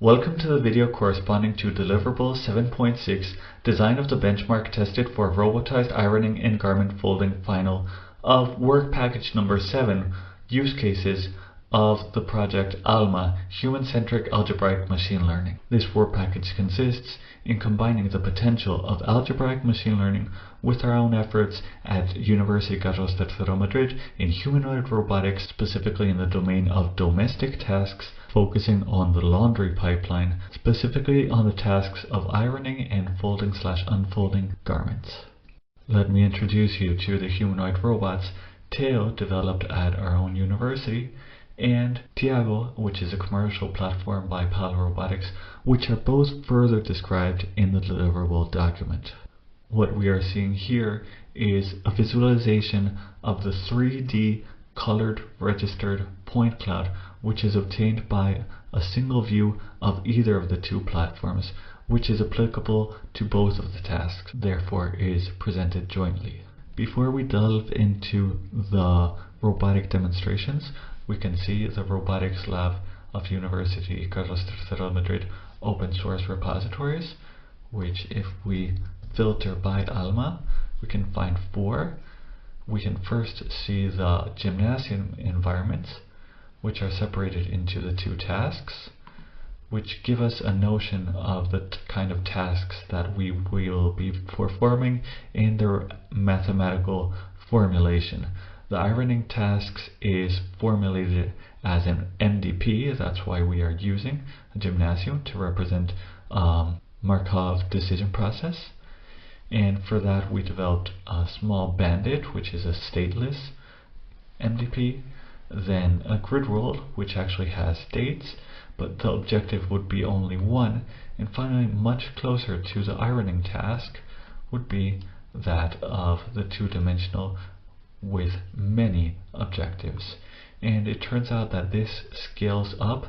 Welcome to the video corresponding to deliverable 7.6, design of the benchmark tested for robotized ironing and garment folding final of work package number 7, use cases of the project ALMA, Human-Centric Algebraic Machine Learning. This work package consists in combining the potential of algebraic machine learning with our own efforts at Universitat Madrid in humanoid robotics, specifically in the domain of domestic tasks, focusing on the laundry pipeline, specifically on the tasks of ironing and folding/unfolding garments. Let me introduce you to the humanoid robots To, developed at our own university, and Tiago, which is a commercial platform by PAL Robotics, which are both further described in the deliverable document. What we are seeing here is a visualization of the 3D colored registered point cloud, which is obtained by a single view of either of the two platforms, which is applicable to both of the tasks, therefore is presented jointly. Before we delve into the robotic demonstrations, we can see the robotics lab of Universitat Madrid open source repositories, which if we filter by ALMA, we can find 4. We can first see the gymnasium environments, which are separated into the two tasks, which give us a notion of the kind of tasks that we will be performing in their mathematical formulation. The ironing tasks is formulated as an MDP, that's why we are using a gymnasium to represent Markov decision process. And for that we developed a small bandit, which is a stateless MDP, then a grid roll, which actually has states, but the objective would be only one, and finally, much closer to the ironing task would be that of the two-dimensional with many objectives. And it turns out that this scales up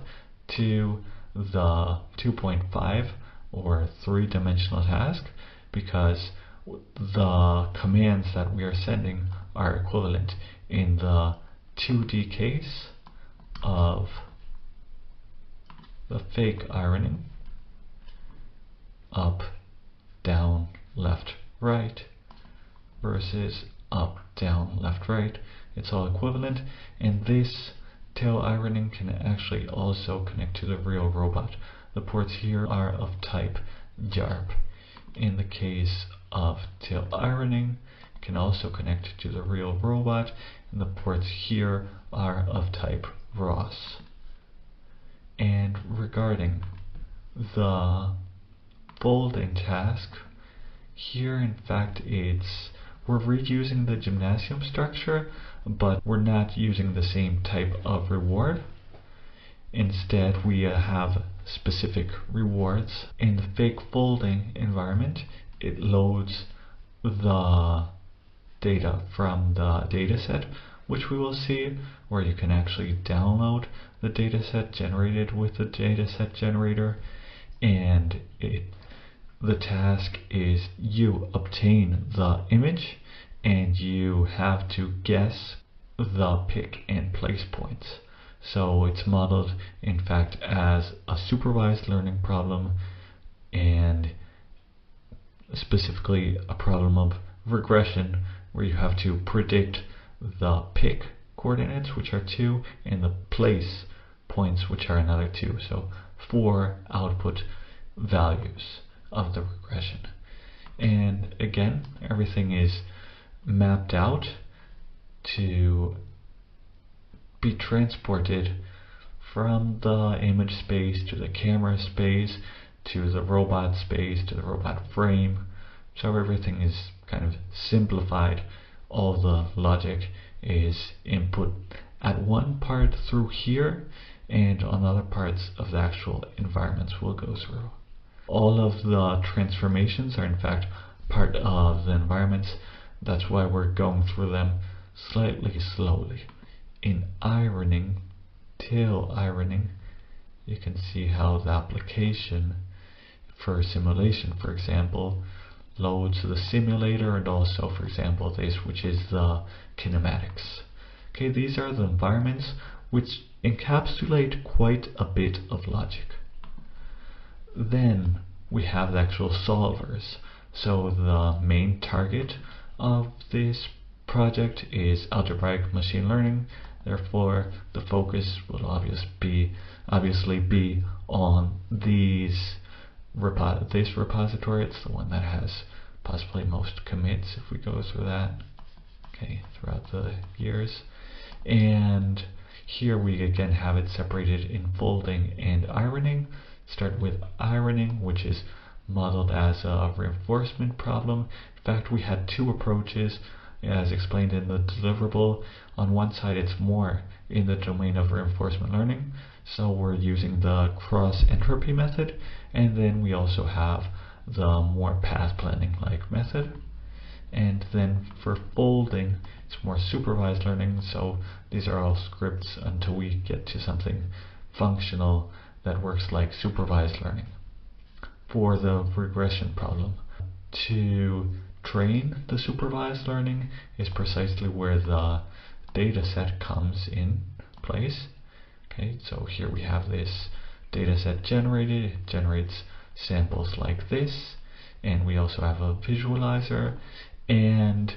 to the 2.5 or 3-dimensional task, because the commands that we are sending are equivalent in the 2D case of the fake ironing, up, down, left, right, versus up, down, left, right. It's all equivalent, and this tail ironing can actually also connect to the real robot. The ports here are of type JARP. In the case of tail ironing, can also connect to the real robot, and the ports here are of type ROS. And regarding the folding task, here in fact we're reusing the gymnasium structure, but we're not using the same type of reward. Instead, we have specific rewards. In the fake folding environment, it loads the data from the dataset, which we will see, where you can actually download the dataset generated with the dataset generator, and the task is you obtain the image and you have to guess the pick and place points. So it's modeled in fact as a supervised learning problem, and specifically a problem of regression, where you have to predict the pick coordinates, which are 2, and the place points, which are another 2. So 4 output values of the regression. And again, everything is mapped out to be transported from the image space to the camera space to the robot space to the robot frame. So everything is kind of simplified. All the logic is input at one part through here, and on other parts of the actual environments we'll go through. All of the transformations are in fact part of the environments. That's why we're going through them slightly slowly. In ironing, tail ironing, you can see how the application for simulation, for example, loads the simulator, and also, for example, this, which is the kinematics. Okay, these are the environments which encapsulate quite a bit of logic. Then we have the actual solvers. So the main target of this project is algebraic machine learning. Therefore, the focus will obviously be on this repository. It's the one that has possibly most commits if we go through that, okay, throughout the years. And here we again have it separated in folding and ironing. Start with ironing, which is modeled as a reinforcement problem. In fact, we had two approaches as explained in the deliverable. On one side, it's more in the domain of reinforcement learning, so we're using the cross entropy method, and then we also have the more path planning like method. And then for folding, it's more supervised learning, so these are all scripts until we get to something functional that works like supervised learning. For the regression problem, to train the supervised learning is precisely where the data set comes in place. Okay, so here we have this data set generated. It generates samples like this, and we also have a visualizer. And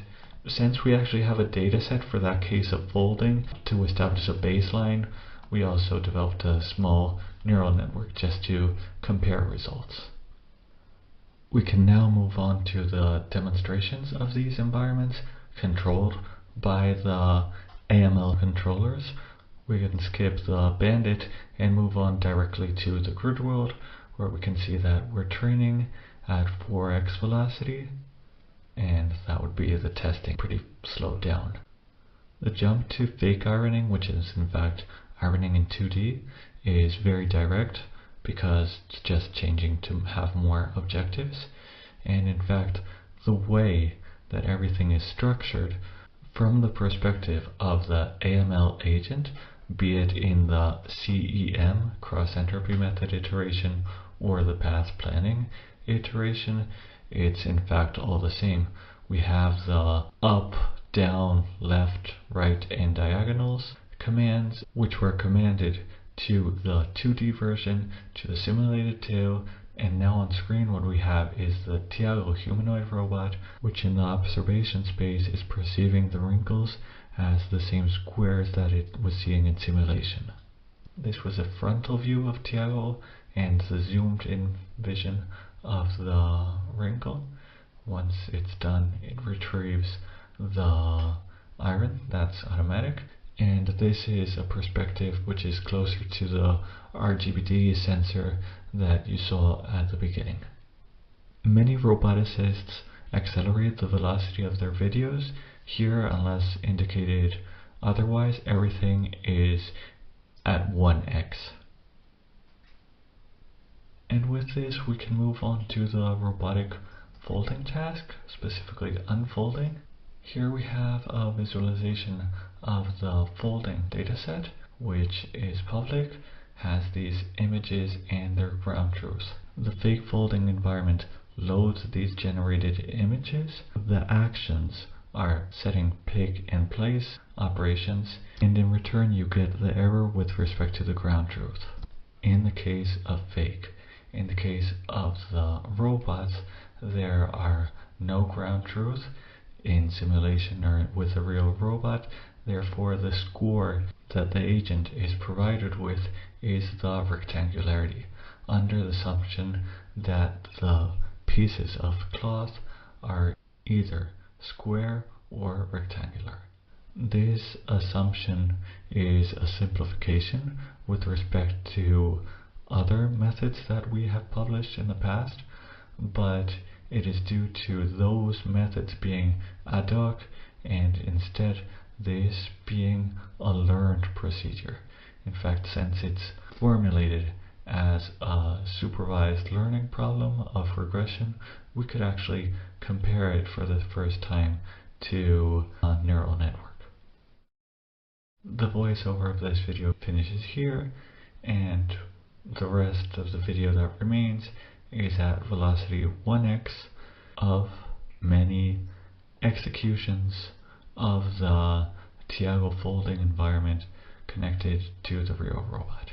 since we actually have a data set for that case of folding to establish a baseline, we also developed a small neural network just to compare results. We can now move on to the demonstrations of these environments controlled by the AML controllers. We can skip the bandit and move on directly to the grid world, where we can see that we're training at 4x velocity, and that would be the testing pretty slowed down. The jump to fake ironing, which is in fact ironing in 2D, is very direct because it's just changing to have more objectives. And in fact, the way that everything is structured from the perspective of the AML agent, be it in the CEM, cross entropy method iteration, or the path planning iteration, it's in fact all the same. We have the up, down, left, right, and diagonals commands, which were commanded to the 2D version, to the simulated 2, and now on screen what we have is the Tiago humanoid robot, which in the observation space is perceiving the wrinkles as the same squares that it was seeing in simulation. This was a frontal view of Tiago and the zoomed in vision of the wrinkle. Once it's done, it retrieves the iron. That's automatic. And this is a perspective which is closer to the RGBD sensor that you saw at the beginning. Many roboticists accelerate the velocity of their videos. Here, unless indicated otherwise, everything is at 1x. And with this, we can move on to the robotic folding task, specifically unfolding. Here we have a visualization of the folding dataset, which is public, has these images and their ground truths. The fake folding environment loads these generated images. The actions are setting pick and place operations, and in return you get the error with respect to the ground truth. In the case of fake, in the case of the robots, there are no ground truth in simulation or with a real robot. Therefore, the score that the agent is provided with is the rectangularity, under the assumption that the pieces of cloth are either square or rectangular. This assumption is a simplification with respect to other methods that we have published in the past, but it is due to those methods being ad hoc and instead this being a learned procedure. In fact, since it's formulated as a supervised learning problem of regression, we could actually compare it for the first time to a neural network. The voiceover of this video finishes here, and the rest of the video that remains is at velocity 1x of many executions of the Tiago folding environment connected to the real robot.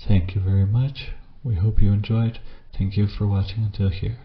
Thank you very much. We hope you enjoyed. Thank you for watching until here.